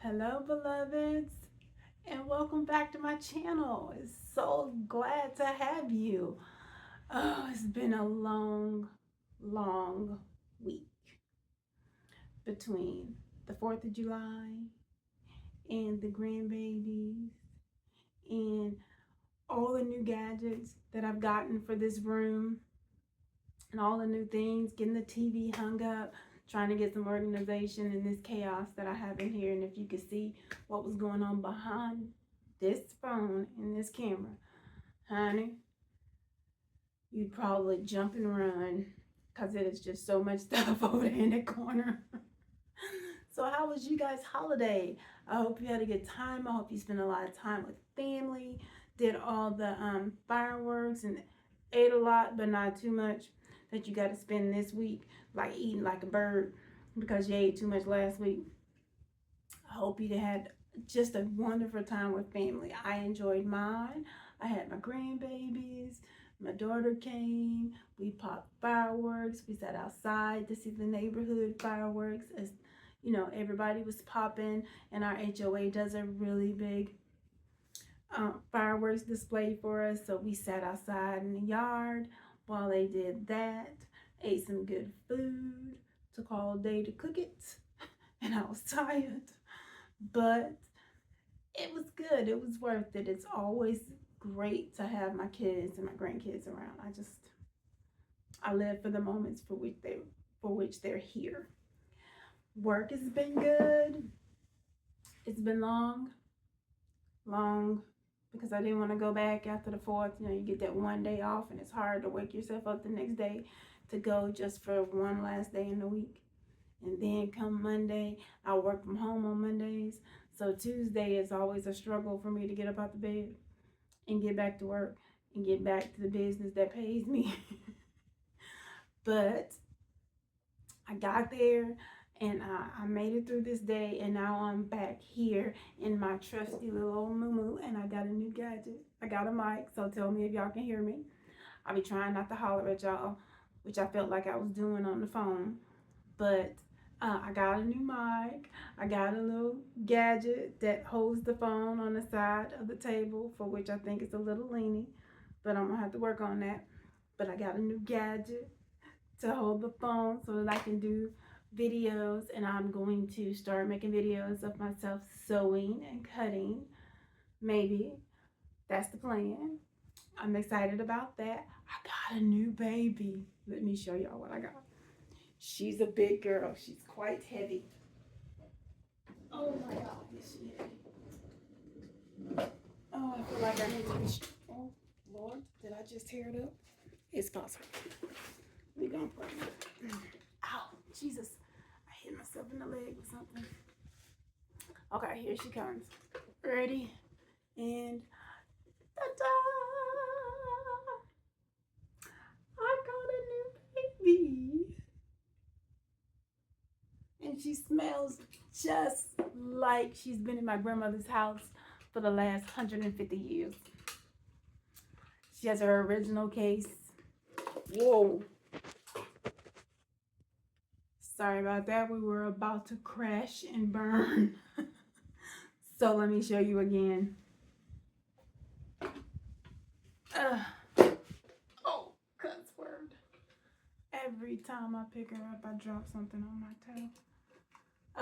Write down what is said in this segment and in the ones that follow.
Hello, beloveds, and welcome back to my channel. It's so glad to have you. Oh, it's been a long week between the 4th of July and the grandbabies and all the new gadgets that I've gotten for this room and all the new things, getting the TV hung up, trying to get some organization in this chaos that I have in here. And if you could see what was going on behind this phone and this camera, honey, you'd probably jump and run because it is just so much stuff over there in the corner. So how was you guys' holiday? I hope you had a good time. I hope you spent a lot of time with family, did all the fireworks and ate a lot, but not too much that you got to spend this week like eating like a bird because you ate too much last week. I hope you had just a wonderful time with family. I enjoyed mine. I had my grandbabies. My daughter came. We popped fireworks. We sat outside to see the neighborhood fireworks as you know, everybody was popping, and our HOA does a really big fireworks display for us. So we sat outside in the yard while they did that, ate some good food, took all day to cook it, and I was tired, but it was good. It was worth it. It's always great to have my kids and my grandkids around. I live for the moments for which they're here. Work has been good. It's been long, because I didn't want to go back after the 4th. You know, you get that one day off and it's hard to wake yourself up the next day to go just for one last day in the week. And then come Monday, I work from home on Mondays. So Tuesday is always a struggle for me to get up out the bed and get back to work and get back to the business that pays me. But I got there and I made it through this day, and now I'm back here in my trusty little old moomoo, and I got a new gadget. I got a mic, so tell me if y'all can hear me. I'll be trying not to holler at y'all, which I felt like I was doing on the phone, but I got a new mic. I got a little gadget that holds the phone on the side of the table, for which I think is a little leaning, but I'm gonna have to work on that. But I got a new gadget to hold the phone so that I can do videos, and I'm going to start making videos of myself sewing and cutting. Maybe that's the plan. I'm excited about that. I got a new baby. Let me show y'all what I got. She's a big girl. She's quite heavy. Oh my God, is she heavy? Oh, I feel like I need to be. Oh Lord, did I just tear it up? It's possible. We gonna pray. Ow, Jesus! I hit myself in the leg with something. Okay, here she comes. Ready? And ta-da! I got a new baby. And she smells just like she's been in my grandmother's house for the last 150 years. She has her original case. Whoa. Sorry about that. We were about to crash and burn. So let me show you again. Oh, cuss word. Every time I pick her up, I drop something on my toe.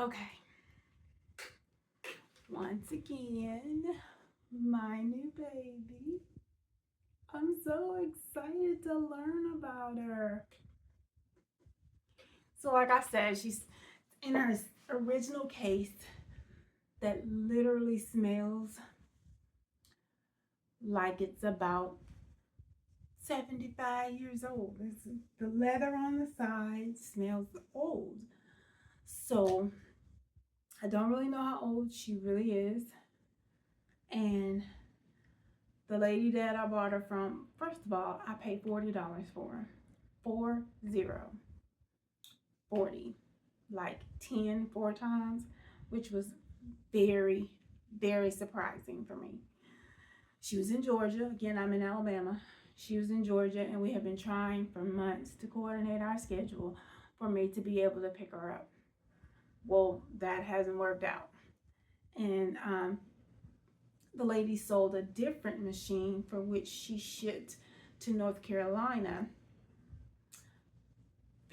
Okay. Once again, my new baby. I'm so excited to learn about her. So like I said, she's in her original case that literally smells like it's about 75 years old. The leather on the side smells old. So I don't really know how old she really is. And the lady that I bought her from, first of all, I paid $40 for her. 40. 40. Like 10 4 times, which was very, very surprising for me. She was in Georgia. Again, I'm in Alabama. She was in Georgia, and we have been trying for months to coordinate our schedule for me to be able to pick her up. Well, that hasn't worked out. And the lady sold a different machine for which she shipped to North Carolina,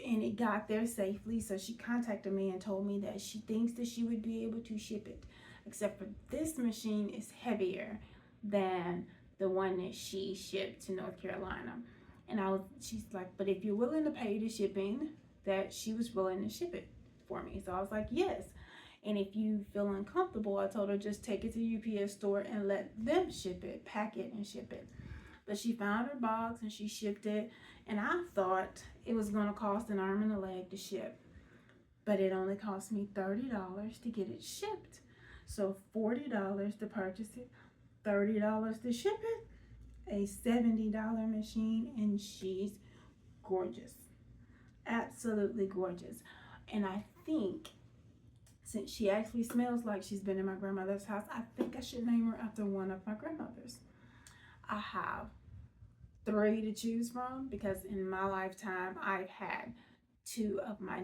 and it got there safely. So she contacted me and told me that she thinks that she would be able to ship it, except for this machine is heavier than the one that she shipped to North Carolina. And she's like, but if you're willing to pay the shipping, that she was willing to ship it for me. So I was like, yes. And if you feel uncomfortable, I told her just take it to the UPS store and let them ship it, pack it and ship it. But she found her box and she shipped it. And I thought it was going to cost an arm and a leg to ship. But it only cost me $30 to get it shipped. So $40 to purchase it, $30 to ship it, a $70 machine, and she's gorgeous. Absolutely gorgeous. And I think since she actually smells like she's been in my grandmother's house, I think I should name her after one of my grandmothers. I have 3 to choose from because in my lifetime I've had 2 of my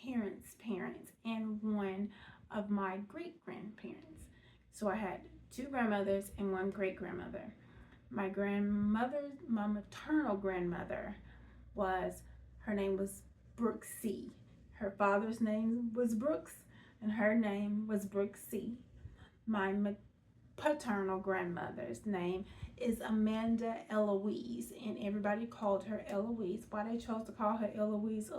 parents' parents and 1 of my great grandparents. So I had 2 grandmothers and 1 great grandmother. My maternal grandmother her name was Brooksy. Her father's name was Brooks and her name was Brooksy. My paternal grandmother's name is Amanda Eloise, and everybody called her Eloise. Why they chose to call her Eloise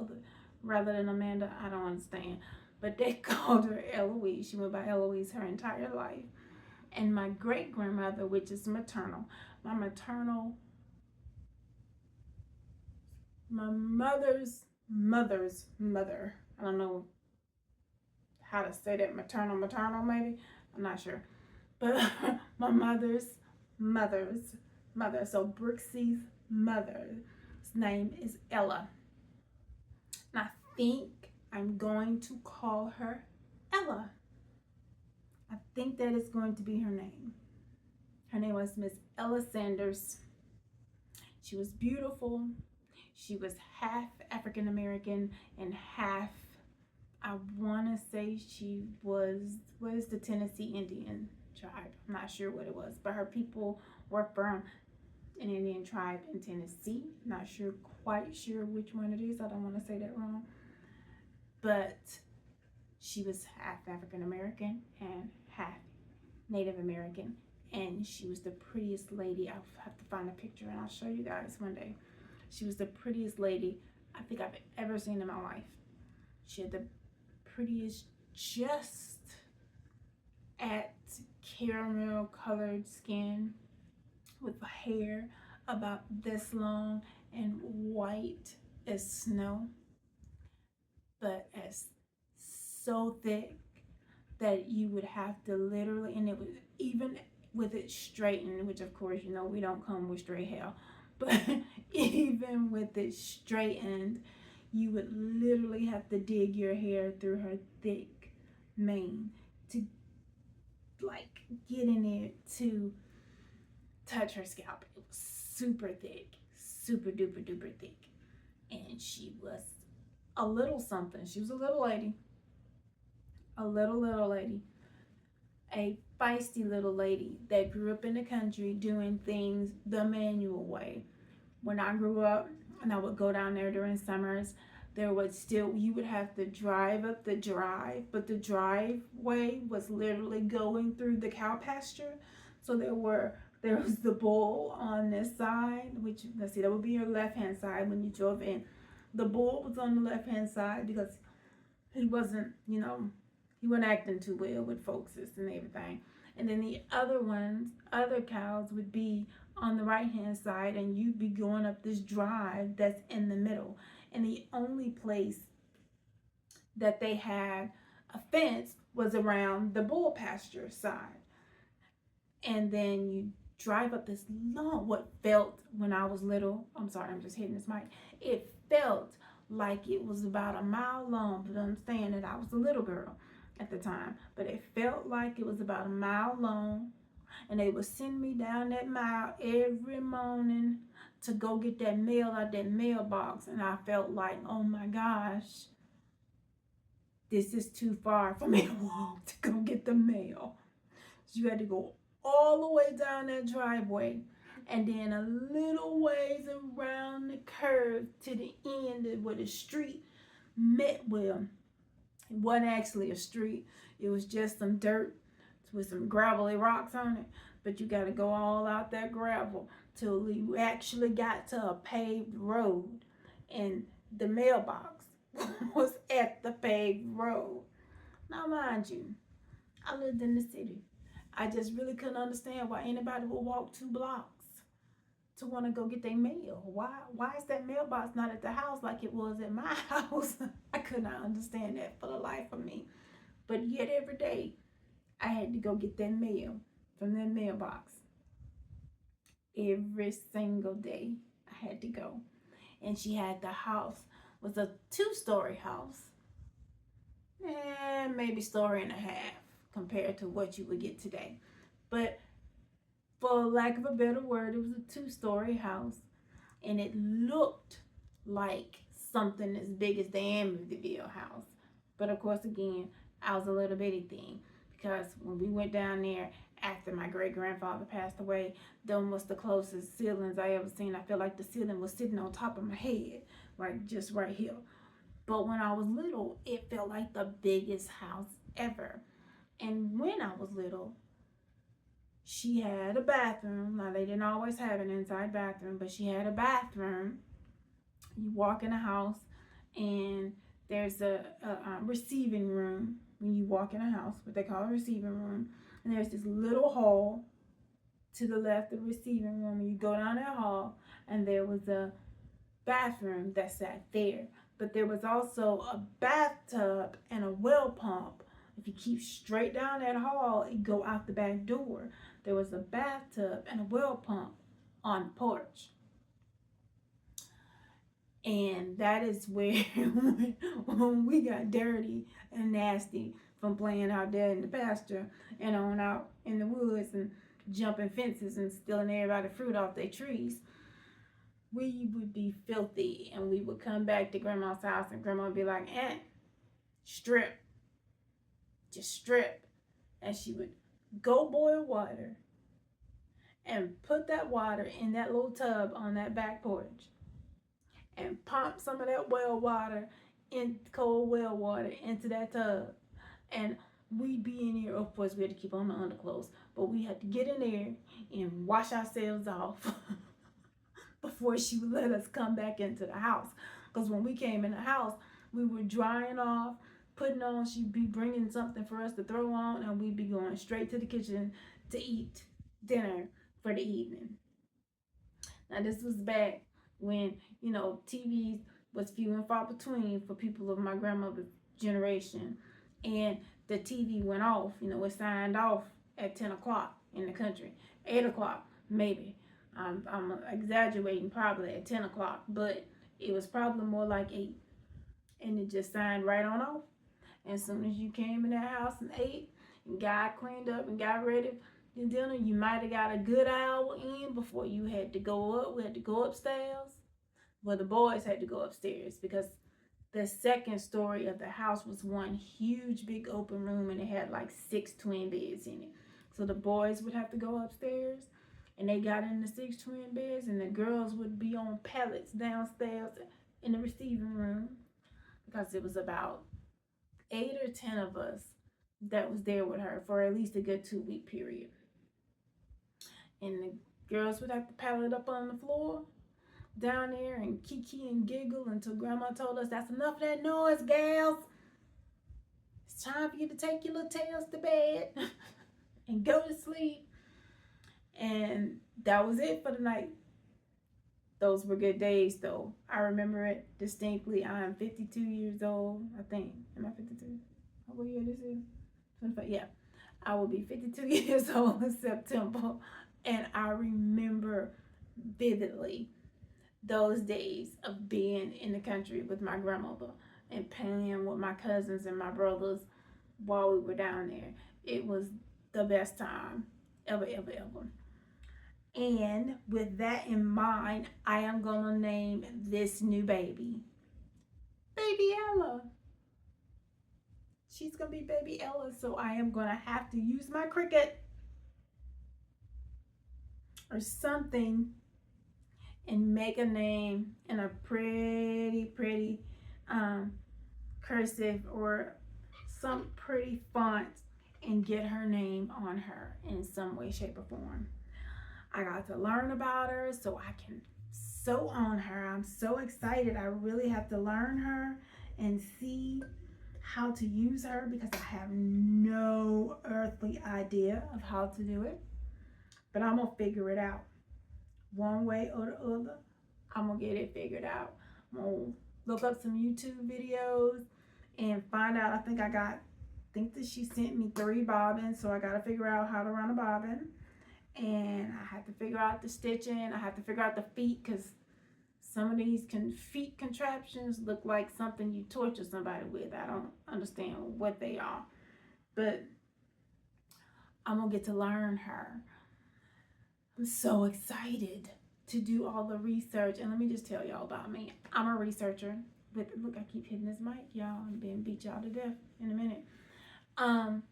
rather than Amanda, I don't understand. But they called her Eloise. She went by Eloise her entire life. And my great grandmother, which is maternal, my mother's mother. I don't know how to say that. Maternal maybe. I'm not sure. But my mother's mother. So Brooksy's mother's name is Ella. And I think I'm going to call her Ella. I think that is going to be her name. Her name was Miss Ella Sanders. She was beautiful. She was half African American and half, I want to say she was, what is the Tennessee Indian tribe? I'm not sure what it was, but her people were from an Indian tribe in Tennessee. Not quite sure which one it is. I don't want to say that wrong. But she was half African American and half Native American. And she was the prettiest lady. I'll have to find a picture and I'll show you guys one day. She was the prettiest lady I think I've ever seen in my life. She had the prettiest, just at caramel colored skin with hair about this long and white as snow, but as so thick that you would have to literally, and it was even with it straightened, which of course, you know, we don't come with straight hair, but even with it straightened, you would literally have to dig your hair through her thick mane to like get in there to touch her scalp. It was super thick, super duper duper thick. And she was a little something. She was a little lady. A little lady. A feisty little lady that grew up in the country doing things the manual way. When I grew up and I would go down there during summers, you would have to drive up the drive, but the driveway was literally going through the cow pasture. So there was the bull on this side, which, let's see, that would be your left-hand side when you drove in. The bull was on the left-hand side because he wasn't, he wasn't acting too well with folks and everything. And then the other cows would be on the right-hand side, and you'd be going up this drive that's in the middle. And the only place that they had a fence was around the bull pasture side. And then you drive up this long, what felt when I was little, I'm sorry, I'm just hitting this mic. It felt like it was about a mile long, but understand that I was a little girl at the time. But it felt like it was about a mile long. And they would send me down that mile every morning to go get that mail out that mailbox. And I felt like, oh my gosh, this is too far for me to walk to go get the mail. So you had to go all the way down that driveway and then a little ways around the curve to the end of where the street met. Well, it wasn't actually a street. It was just some dirt with some gravelly rocks on it. But you got to go all out that gravel till you actually got to a paved road. And the mailbox was at the paved road. Now, mind you, I lived in the city. I just really couldn't understand why anybody would walk 2 blocks to want to go get their mail. Why is that mailbox not at the house like it was at my house? I could not understand that for the life of me. But yet every day I had to go get that mail from that mailbox. Every single day I had to go. And she had the house, was a 2-story house. And maybe story and a half compared to what you would get today. But for lack of a better word, it was a 2-story house. And it looked like something as big as the Amityville house. But of course, again, I was a little bitty thing. Because when we went down there after my great-grandfather passed away, them was the closest ceilings I ever seen. I felt like the ceiling was sitting on top of my head, like just right here. But when I was little, it felt like the biggest house ever. And when I was little, she had a bathroom. Now, they didn't always have an inside bathroom, but she had a bathroom. You walk in the house, and there's a receiving room when you walk in a house, what they call a receiving room. And there's this little hall to the left of the receiving room. And you go down that hall, and there was a bathroom that sat there. But there was also a bathtub and a well pump. If you keep straight down that hall and go out the back door, there was a bathtub and a well pump on the porch. And that is where when we got dirty and nasty from playing out there in the pasture and on out in the woods and jumping fences and stealing everybody's fruit off their trees, we would be filthy. And we would come back to Grandma's house and Grandma would be like, strip. Just strip. And she would go boil water and put that water in that little tub on that back porch and pump some of that well water, in cold well water, into that tub. And we'd be in there. Of course, we had to keep on the underclothes, but we had to get in there and wash ourselves off before she would let us come back into the house. Because when we came in the house, we were drying off, putting on, she'd be bringing something for us to throw on, and we'd be going straight to the kitchen to eat dinner for the evening. Now, this was back when, TVs was few and far between for people of my grandmother's generation. And the TV went off, it signed off at 10 o'clock in the country. 8 o'clock, maybe. I'm exaggerating, probably at 10 o'clock, but it was probably more like 8. And it just signed right on off. And as soon as you came in that house and ate and got cleaned up and got ready for dinner, you might have got a good hour in before you had to go up. We had to go upstairs. Well, the boys had to go upstairs because the second story of the house was one huge big open room, and it had like 6 twin beds in it. So the boys would have to go upstairs, and they got in the 6 twin beds, and the girls would be on pallets downstairs in the receiving room, because it was about 8 or 10 of us that was there with her for at least a good 2-week period. And the girls would have to pallet up on the floor down there and kiki and giggle until Grandma told us, that's enough of that noise, gals. It's time for you to take your little tails to bed and go to sleep. And that was it for the night. Those were good days, though. I remember it distinctly. I'm 52 years old, I think. Am I 52? What year this is? 25? Yeah. I will be 52 years old in September. And I remember vividly those days of being in the country with my grandmother and playing with my cousins and my brothers while we were down there. It was the best time ever, ever, ever. And with that in mind, I am going to name this new baby Baby Ella. she's gonna be baby Ella. So I am gonna have to use my Cricut or something and make a name in a pretty cursive or some pretty font and get her name on her in some way, shape, or form. I got to learn about her so I can sew on her. I'm so excited. I really have to learn her and see how to use her because I have no earthly idea of how to do it. But I'm going to figure it out. One way or the other, I'm going to get it figured out. I'm going to look up some YouTube videos and find out. I think that she sent me 3 bobbins, so I got to figure out how to run a bobbin. And I have to figure out the stitching. I have to figure out the feet because some of these feet contraptions look like something you torture somebody with. I don't understand what they are. But I'm going to get to learn her. I'm so excited to do all the research. And let me just tell y'all about me. I'm a researcher. Look, I keep hitting this mic, y'all. I'm being beat y'all to death in a minute. I'm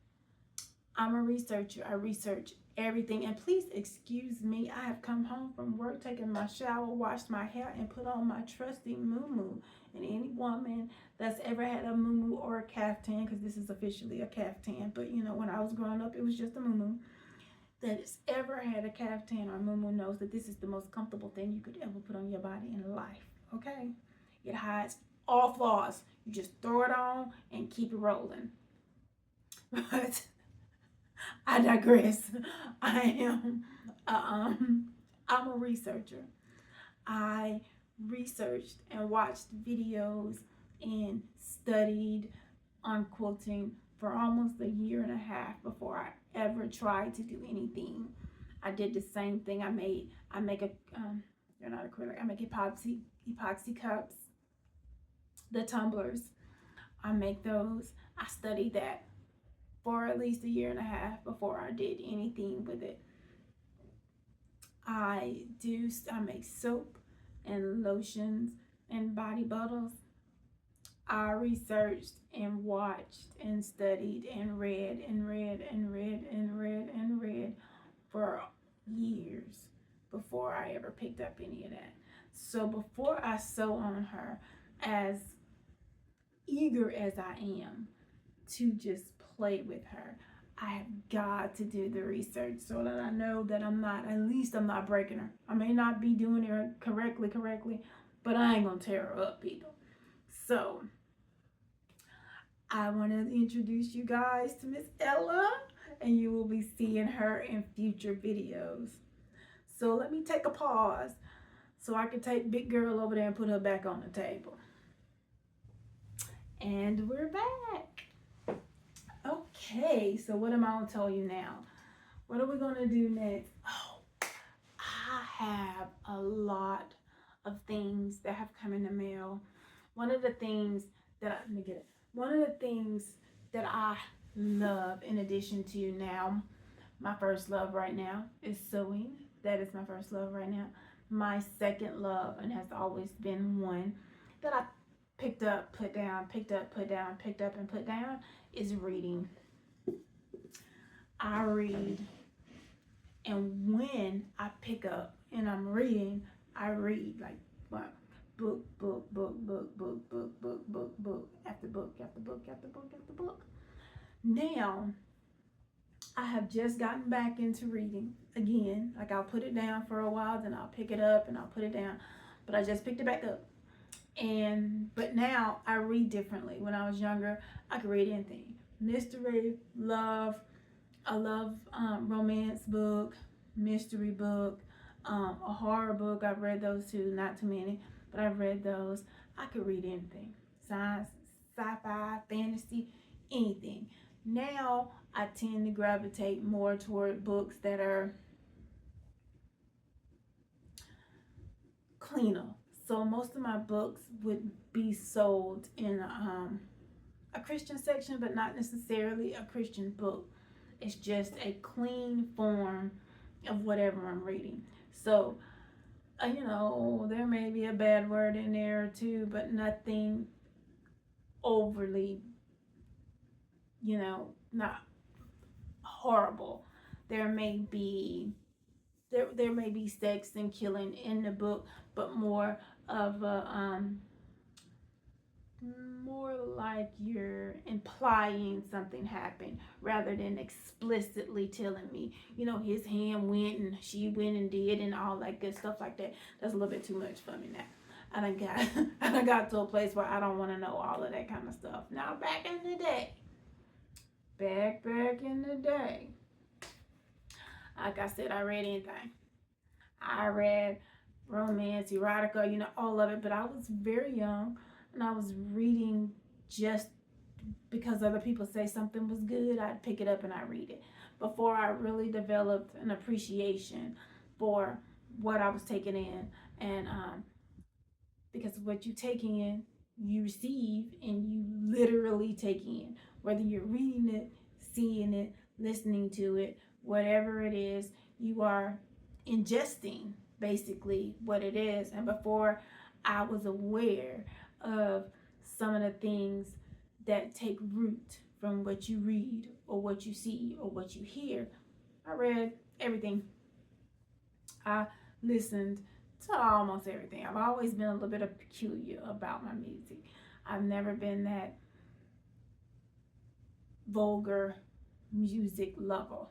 a researcher. I research everything. And please excuse me. I have come home from work, taken my shower, washed my hair, and put on my trusty moomoo. And any woman that's ever had a moomoo or a caftan, because this is officially a caftan, but you know, when I was growing up, it was just a moomoo, that has ever had a caftan or a moomoo knows that this is the most comfortable thing you could ever put on your body in life. Okay? It hides all flaws. You just throw it on and keep it rolling. But I digress. I'm a researcher. I researched and watched videos and studied on quilting for almost a year and a half before I ever tried to do anything. I did the same thing. I make they're not acrylic. I make epoxy cups, the tumblers. I make those. I studied that for at least a year and a half before I did anything with it. I make soap and lotions and body butters. I researched and watched and studied and read for years before I ever picked up any of that. So before I sew on her, as eager as I am to just play with her, I have got to do the research so that I know that I'm not breaking her. I may not be doing her correctly, but I ain't gonna tear her up either. So I want to introduce you guys to Miss Ella, and you will be seeing her in future videos. So let me take a pause so I can take big girl over there and put her back on the table. And we're back. Okay, so what am I going to tell you now? What are we going to do next? Oh, I have a lot of things that have come in the mail. One of the things that I love, in addition to now, my first love right now is sewing. That is my first love right now. My second love, and has always been one that I picked up, put down, picked up, put down, picked up, and put down, is reading. I read, and when I pick up and I'm reading, I read like what? Book after book after book after book after book. Now, I have just gotten back into reading again. Like, I'll put it down for a while, then I'll pick it up and I'll put it down. But I just picked it back up. But now I read differently. When I was younger, I could read anything. Mystery, love. I love romance book, mystery book, a horror book. I've read those too, not too many, but I've read those. I could read anything. Science, sci-fi, fantasy, anything. Now I tend to gravitate more toward books that are cleaner. So most of my books would be sold in a Christian section, but not necessarily a Christian book. It's just a clean form of whatever I'm reading. So, there may be a bad word in there too, but nothing overly not horrible. There may be there may be sex and killing in the book, but of a more like you're implying something happened rather than explicitly telling me, his hand went and she went and did and all that good stuff like that. That's a little bit too much for me now. I done got I done got to a place where I don't want to know all of that kind of stuff. Now back in the day, back in the day, like I said, I read anything. I read romance, erotica, all of it, but I was very young and I was reading just because other people say something was good. I'd pick it up and I read it before I really developed an appreciation for what I was taking in. And because what you take in, you receive and you literally take in, whether you're reading it, seeing it, listening to it, whatever it is, you are ingesting basically what it is. And before I was aware of some of the things that take root from what you read or what you see or what you hear, I read everything. I listened to almost everything. I've always been a little bit of peculiar about my music. I've never been that vulgar music lover.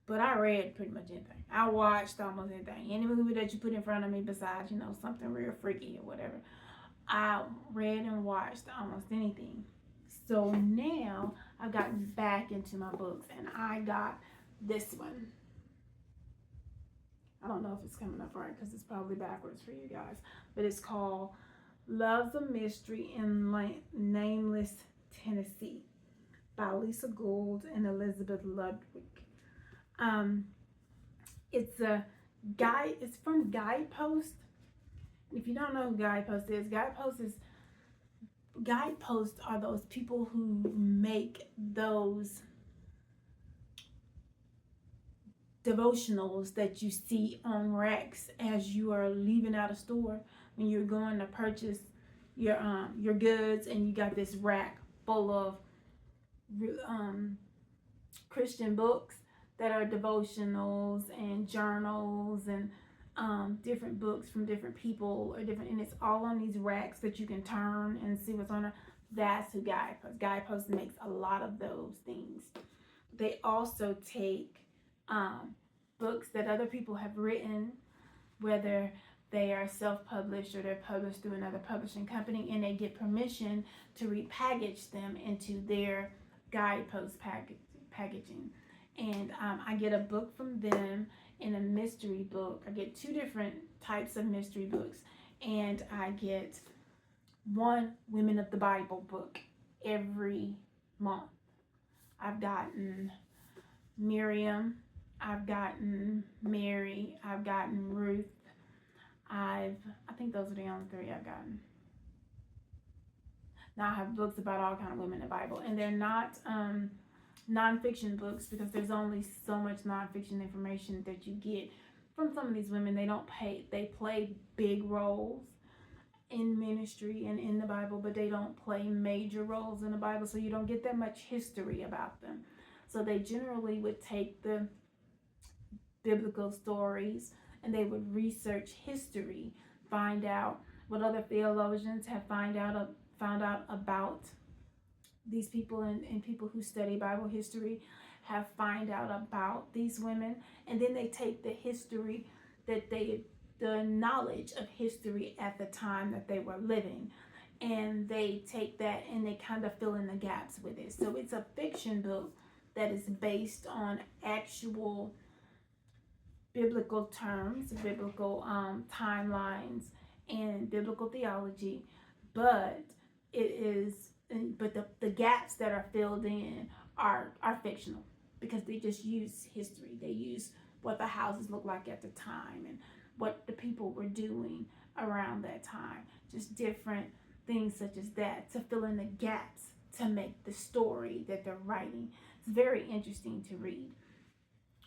But I read pretty much anything. I watched almost anything. Any movie that you put in front of me besides, something real freaky or whatever. I read and watched almost anything. So now I've gotten back into my books and I got this one. I don't know if it's coming up right because it's probably backwards for you guys. But it's called Love's a Mystery in Nameless Tennessee by Lisa Gould and Elizabeth Ludwig. It's a guide. It's from Guidepost. If you don't know who Guidepost is, Guideposts are those people who make those devotionals that you see on racks as you are leaving out a store when you're going to purchase your goods, and you got this rack full of Christian books that are devotionals and journals and different books from different people or different, and it's all on these racks that you can turn and see what's on it. That's who Guidepost makes a lot of those things. They also take books that other people have written, whether they are self-published or they're published through another publishing company, and they get permission to repackage them into their Guidepost packaging. And I get a book from them and a mystery book. I get 2 different types of mystery books, and I get 1 Women of the Bible book every month. I've gotten Miriam, I've gotten Mary, I've gotten Ruth. I think those are the only 3 I've gotten. Now I have books about all kind of women in the Bible, and they're not nonfiction books because there's only so much nonfiction information that you get from some of these women. They play big roles in ministry and in the Bible, but they don't play major roles in the Bible, so you don't get that much history about them. So they generally would take the biblical stories and they would research history, find out what other theologians have found out about these people, and people who study Bible history have find out about these women, and then they take the history the knowledge of history at the time that they were living, and they take that and they kind of fill in the gaps with it. So it's a fiction book that is based on actual biblical terms, biblical timelines, and biblical theology, but the gaps that are filled in are fictional because they just use history. They use what the houses look like at the time and what the people were doing around that time. Just different things such as that to fill in the gaps to make the story that they're writing. It's very interesting to read.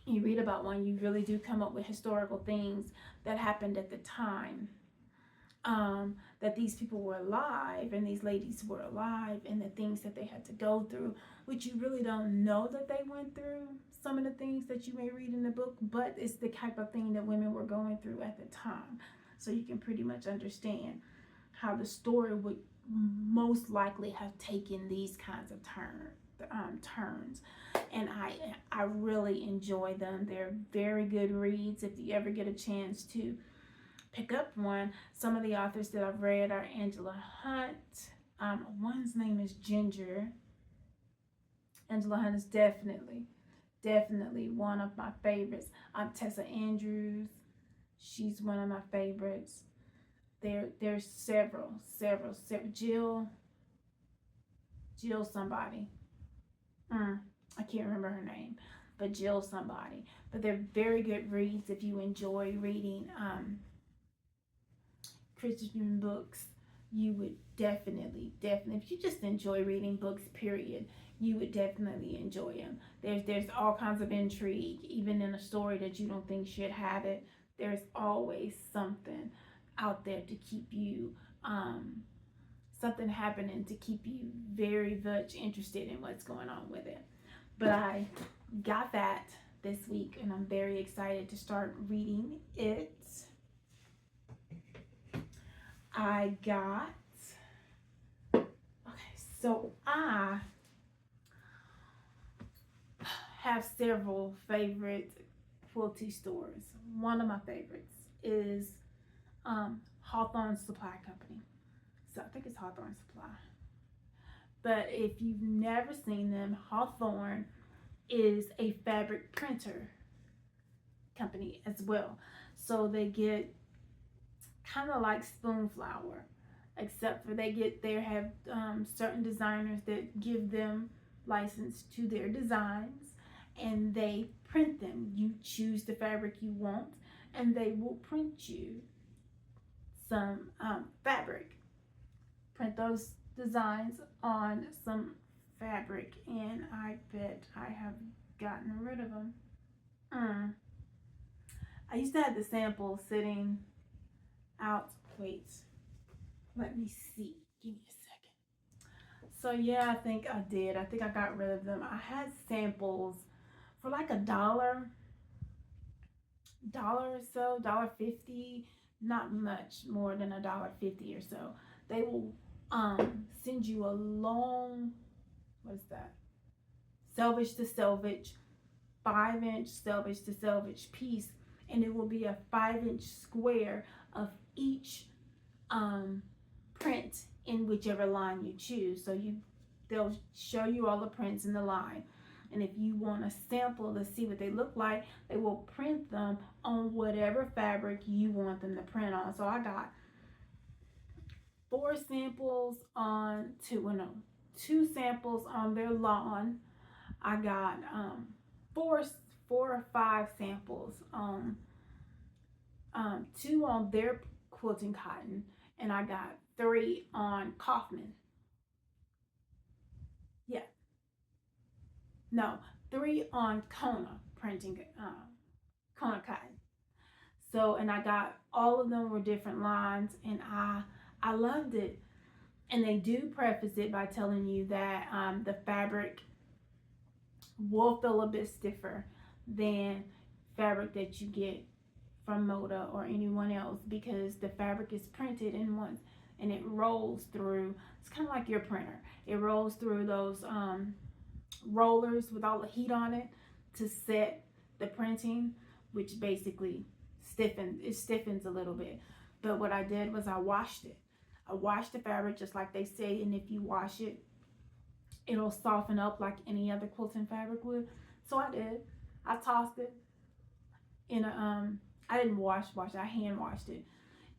You read about one, you really do come up with historical things that happened at the time. that these people were alive and these ladies were alive, and the things that they had to go through, which you really don't know that they went through some of the things that you may read in the book, but it's the type of thing that women were going through at the time. So you can pretty much understand how the story would most likely have taken these kinds of turns. And I really enjoy them. They're very good reads if you ever get a chance to pick up one. Some of the authors that I've read are Angela Hunt. One's name is Ginger. Angela Hunt is definitely one of my favorites. Tessa Andrews. She's one of my favorites. There's several. Jill somebody. I can't remember her name, but Jill somebody. But they're very good reads if you enjoy reading Christian books. You would definitely, if you just enjoy reading books, period, you would definitely enjoy them. There's all kinds of intrigue, even in a story that you don't think should have it. There's always something out there to keep you, something happening to keep you very much interested in what's going on with it. But I got that this week, and I'm very excited to start reading it. I got, so I have several favorite Quilty stores. One of my favorites is Hawthorne Supply Company. So I think it's Hawthorne Supply. But if you've never seen them, Hawthorne is a fabric printer company as well. So they get kind of like Spoonflower, except for they have certain designers that give them license to their designs, and they print them. You choose the fabric you want, and they will print you some fabric. Print those designs on some fabric, and I bet I have gotten rid of them. I used to have the sample sitting out. Wait, let me see. Give me a second. So yeah, I think I did. I think I got rid of them. I had samples for like $1 or so, $1.50, not much more than $1.50 or so. They will send you a long, what is that? Selvage to selvage, 5-inch selvage to selvage piece, and it will be a 5-inch square of each print in whichever line you choose. So they'll show you all the prints in the line, and if you want a sample to see what they look like, they will print them on whatever fabric you want them to print on. So I got 4 samples on two samples on their lawn. I got 4 or 5 samples on 2 on their quilting cotton, and I got 3 on Kaufman. Yeah, no, 3 on Kona printing, Kona cotton. So, and I got all of them were different lines, and I loved it. And they do preface it by telling you that the fabric will feel a bit stiffer than fabric that you get from Moda or anyone else, because the fabric is printed in once and it rolls through. It's kind of like your printer. It rolls through those rollers with all the heat on it to set the printing, which basically stiffens a little bit. But what I did was I washed it. I washed the fabric just like they say, and if you wash it, it'll soften up like any other quilting fabric would. So I did. I tossed it in a I didn't wash it. I hand washed it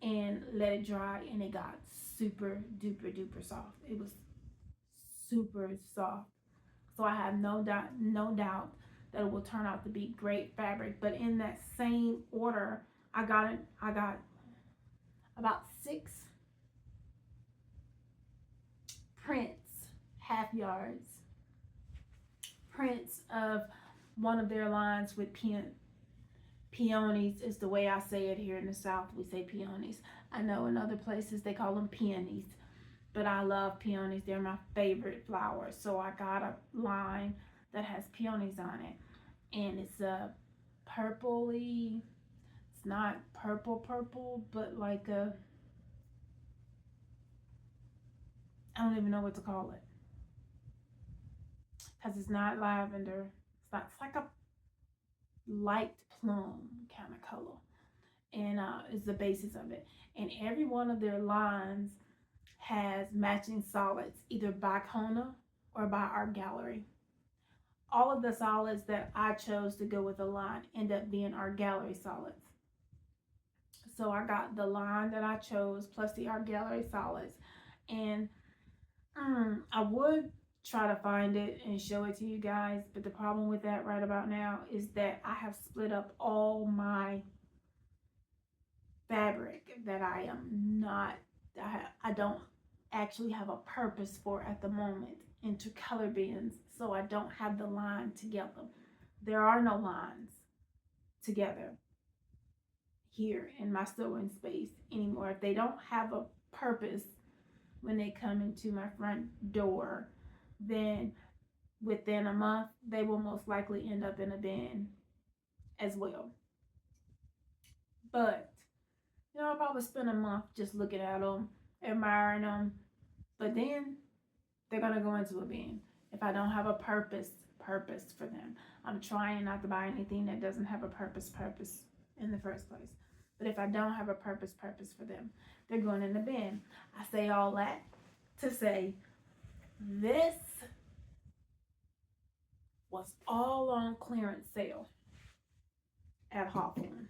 and let it dry, and it got super duper soft. It was super soft. So I have no doubt that it will turn out to be great fabric. But in that same order, I got about 6 prints, half yards, prints of one of their lines with Peonies is the way I say it here in the South. We say peonies. I know in other places they call them peonies, but I love peonies. They're my favorite flowers. So I got a line that has peonies on it, and it's a purpley. It's not purple purple, but like a, I don't even know what to call it because it's not lavender. It's like a light plum kind of color, and is the basis of it. And every one of their lines has matching solids, either by Kona or by Art Gallery. All of the solids that I chose to go with the line end up being Art Gallery solids. So I got the line that I chose plus the Art Gallery solids. And I would try to find it and show it to you guys, but the problem with that right about now is that I have split up all my fabric that I am not, I don't actually have a purpose for at the moment into color bins, so I don't have the line together. There are no lines together here in my sewing space anymore. If they don't have a purpose when they come into my front door, then within a month they will most likely end up in a bin as well. But I'll probably spend a month just looking at them, admiring them, but then they're gonna go into a bin if I don't have a purpose for them. I'm trying not to buy anything that doesn't have a purpose in the first place. But if I don't have a purpose for them, they're going in the bin. I say all that to say this was all on clearance sale at Hawthorne.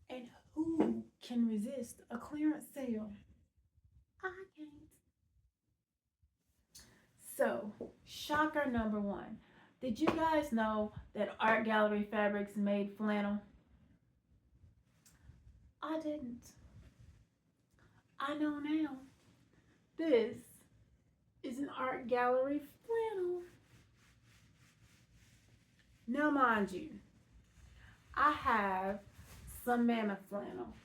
And who can resist a clearance sale? I can't. So, shocker number one. Did you guys know that Art Gallery Fabrics made flannel? I didn't. I know now. This is an Art Gallery flannel. Now, mind you, I have some Mammoth flannel,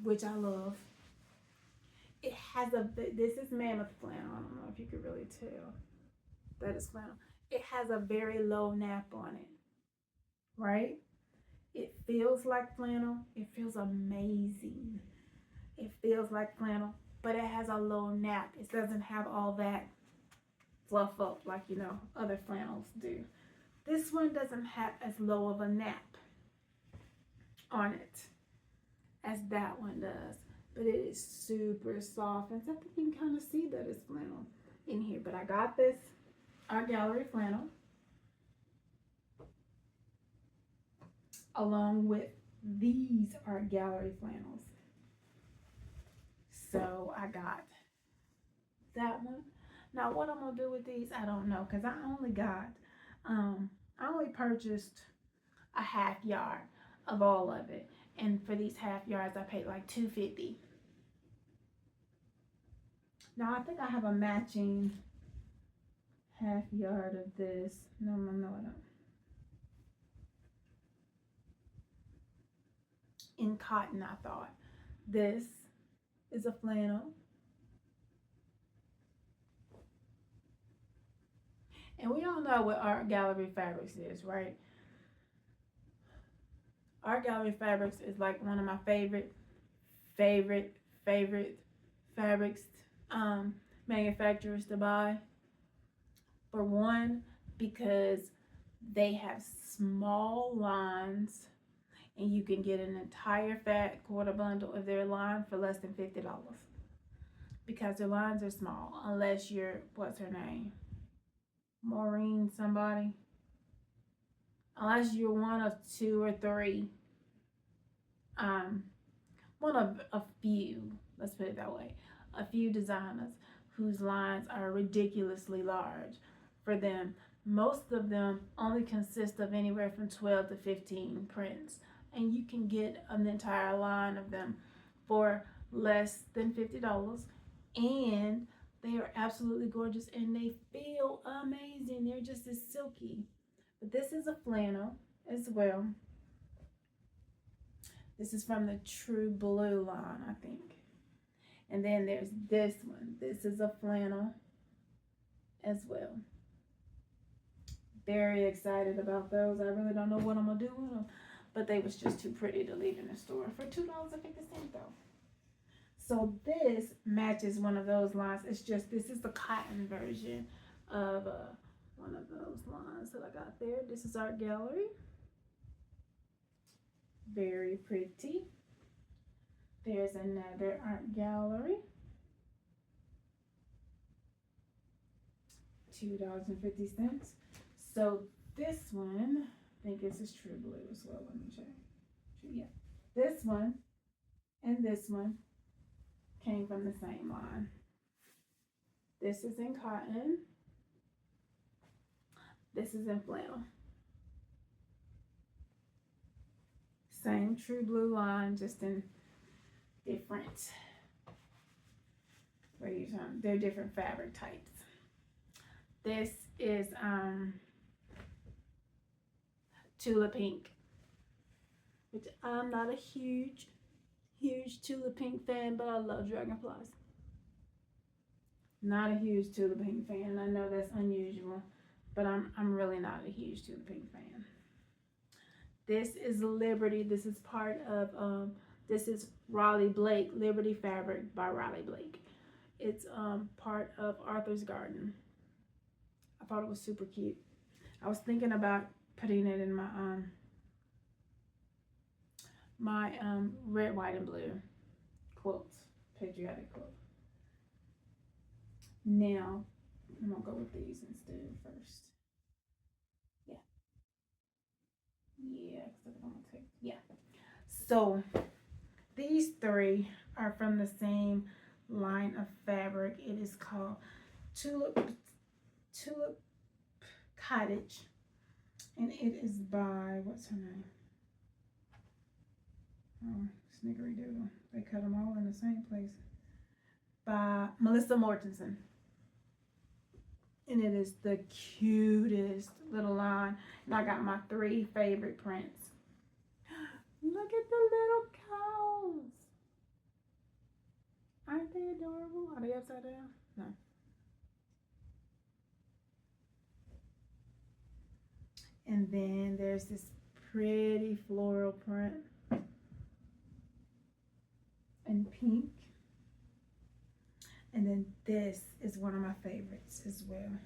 which I love. It has this is Mammoth flannel. I don't know if you could really tell. That is flannel. It has a very low nap on it, right? It feels like flannel. It feels amazing. It feels like flannel, but it has a low nap. It doesn't have all that fluff up like, other flannels do. This one doesn't have as low of a nap on it as that one does, but it is super soft. And so I think you can kind of see that it's flannel in here. But I got this Art Gallery flannel along with these Art Gallery flannels. So I got that one. Now what I'm gonna do with these, I don't know, because I only purchased a half yard of all of it, and for these half yards I paid like $2.50. Now I think I have a matching half yard of this. No, I don't. In cotton, I thought. This is a flannel. And we all know what Art Gallery Fabrics is, right? Art Gallery Fabrics is like one of my favorite fabrics manufacturers to buy. For one, because they have small lines and you can get an entire fat quarter bundle of their line for less than $50 because their lines are small, unless you're, what's her name, Maureen somebody, unless you're one of two or three, one of a few, let's put it that way, a few designers whose lines are ridiculously large for them. Most of them only consist of anywhere from 12 to 15 prints, and you can get an entire line of them for less than $50, and they are absolutely gorgeous and they feel amazing. They're just as silky. But this is a flannel, as well. This is from the True Blue line, I think. And then there's this one. This is a flannel as well. Very excited about those. I really don't know what I'm gonna do with them, but they was just too pretty to leave in the store for $2.50 though. So this matches one of those lines. It's just, this is the cotton version of one of those lines that I got there. This is Art Gallery. Very pretty. There's another Art Gallery. $2.50. So this one, I think this is True Blue as well. Let me check. Yeah. This one and this one came from the same line. This is in cotton. This is in flannel. Same True Blue line, just in different, they're different fabric types. This is Tulip Pink, which I'm not a huge Tulip Pink fan, but I love dragonflies. Not a huge Tulip Pink fan. I know that's unusual, but I'm really not a huge Tulip Pink fan. This is Liberty. This is part of this is Raleigh Blake, Liberty Fabric by Raleigh Blake. It's part of Arthur's Garden. I thought it was super cute. I was thinking about putting it in my red, white, and blue quilt, patriotic quilt. Now, I'm gonna go with these instead first. Yeah. So these three are from the same line of fabric. It is called Tulip Cottage, and it is by, what's her name? Oh, Snickery Doodle. They cut them all in the same place. By Melissa Mortensen. And it is the cutest little line. And I got my 3 favorite prints. Look at the little cows. Aren't they adorable? Are they upside down? No. And then there's this pretty floral print in pink. And then this is one of my favorites as well.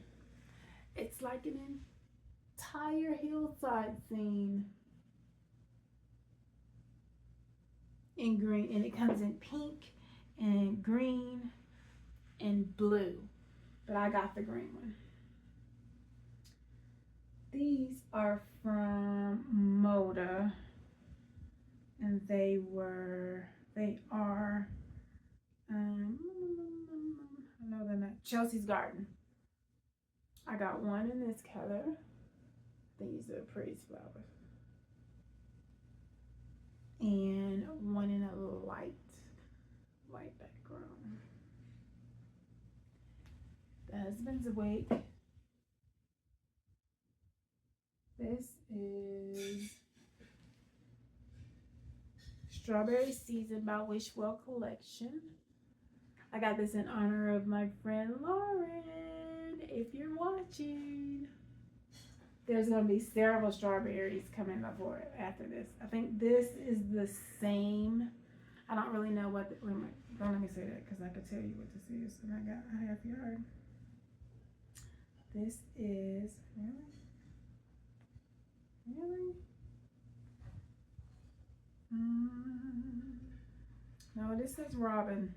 It's like an entire hillside scene in green, and it comes in pink and green and blue, but I got the green one. These are from Moda, and they are I know they're not, Chelsea's Garden. I got one in this color. These are pretty flowers. And one in a light background. The husband's awake. This is Strawberry Season by Wishwell Collection. I got this in honor of my friend Lauren. If you're watching, there's going to be several strawberries coming up for it after this. I think this is the same. I don't really know what. Don't let me say that because I could tell you what this is, and I got a half yard. This is really. No, this says Robin,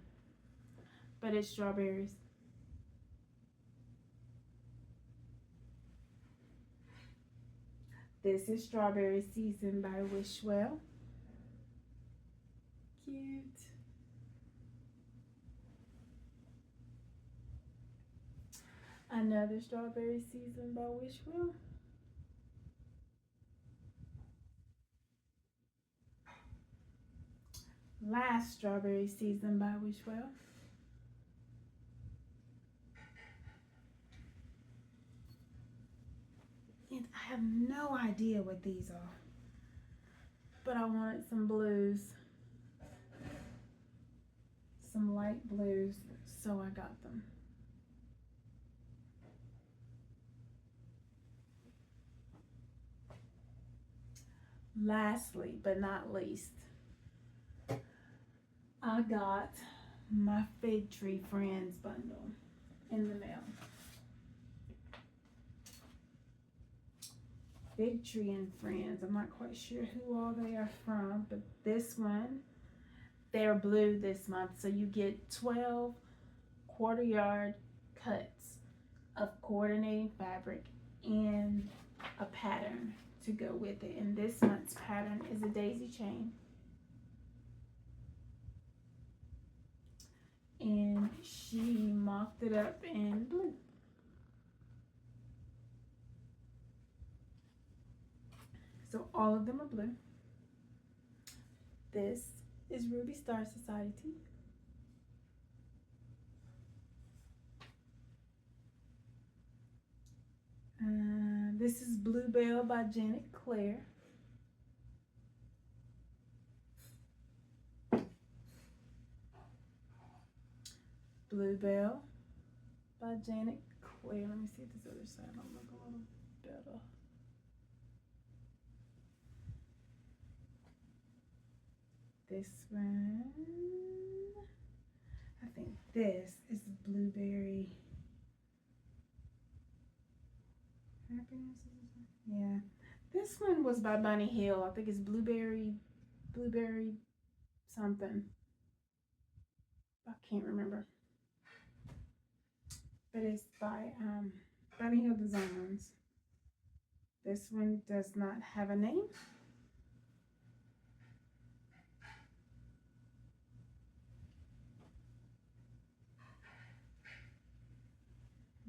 but it's strawberries. This is Strawberry Season by Wishwell. Cute. Another Strawberry Season by Wishwell. Last Strawberry Season by Wishwell. And I have no idea what these are, but I wanted some blues, some light blues, so I got them. Lastly, but not least, I got my Fig Tree Friends bundle in the mail. Fig Tree and Friends, I'm not quite sure who all they are from, but this one, they're blue this month, so you get 12 quarter yard cuts of coordinating fabric and a pattern to go with it. And this month's pattern is a daisy chain. And she mocked it up in blue. So all of them are blue. This is Ruby Star Society. This is Bluebell by Janet Claire. Bluebell by Janet Claire. Let me see if this other side will look a little better. This one, I think this is Blueberry Happiness. Yeah, this one was by Bunny Hill. I think it's Blueberry something. I can't remember. But it's by Bunny Hill Designs. This one does not have a name.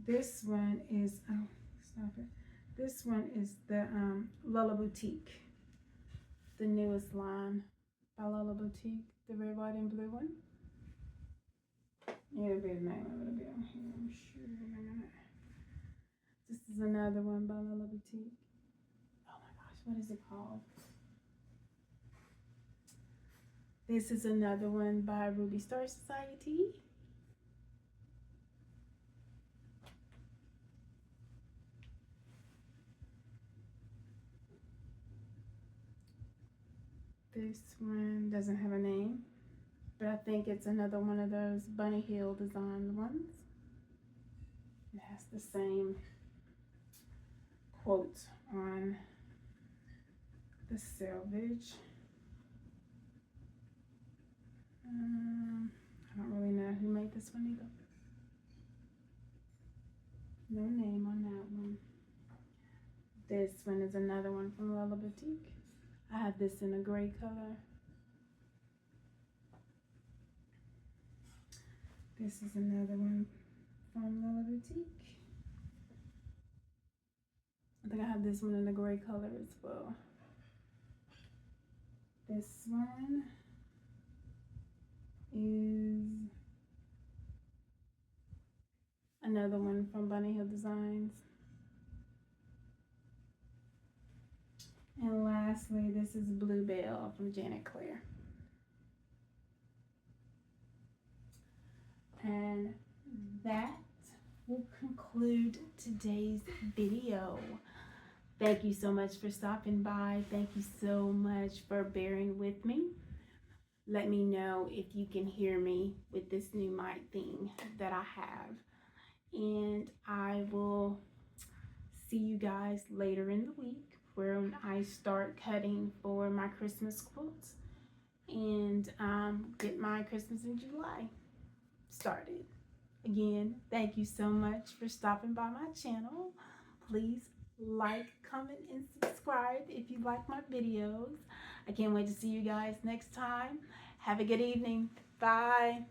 This one is, oh, stop it. This one is the Lulla Boutique, the newest line by Lulla Boutique, the red, white, and blue one. Yeah, it'll be the name of it. It'll be on here, I'm sure in a minute. This is another one by Lulla Boutique. Oh my gosh, what is it called? This is another one by Ruby Star Society. This one doesn't have a name, but I think it's another one of those Bunny Hill design ones. It has the same quote on the selvage. I don't really know who made this one either. No name on that one. This one is another one from Lulla Boutique. I have this in a gray color. This is another one from Lulla Boutique. I think I have this one in a gray color as well. This one is another one from Bunny Hill Designs. And lastly, this is Bluebell from Janet Claire. And that will conclude today's video. Thank you so much for stopping by. Thank you so much for bearing with me. Let me know if you can hear me with this new mic thing that I have. And I will see you guys later in the week when I start cutting for my Christmas quilts and get my Christmas in July started. Again, thank you so much for stopping by my channel. Please like, comment, and subscribe if you like my videos. I can't wait to see you guys next time. Have a good evening. Bye.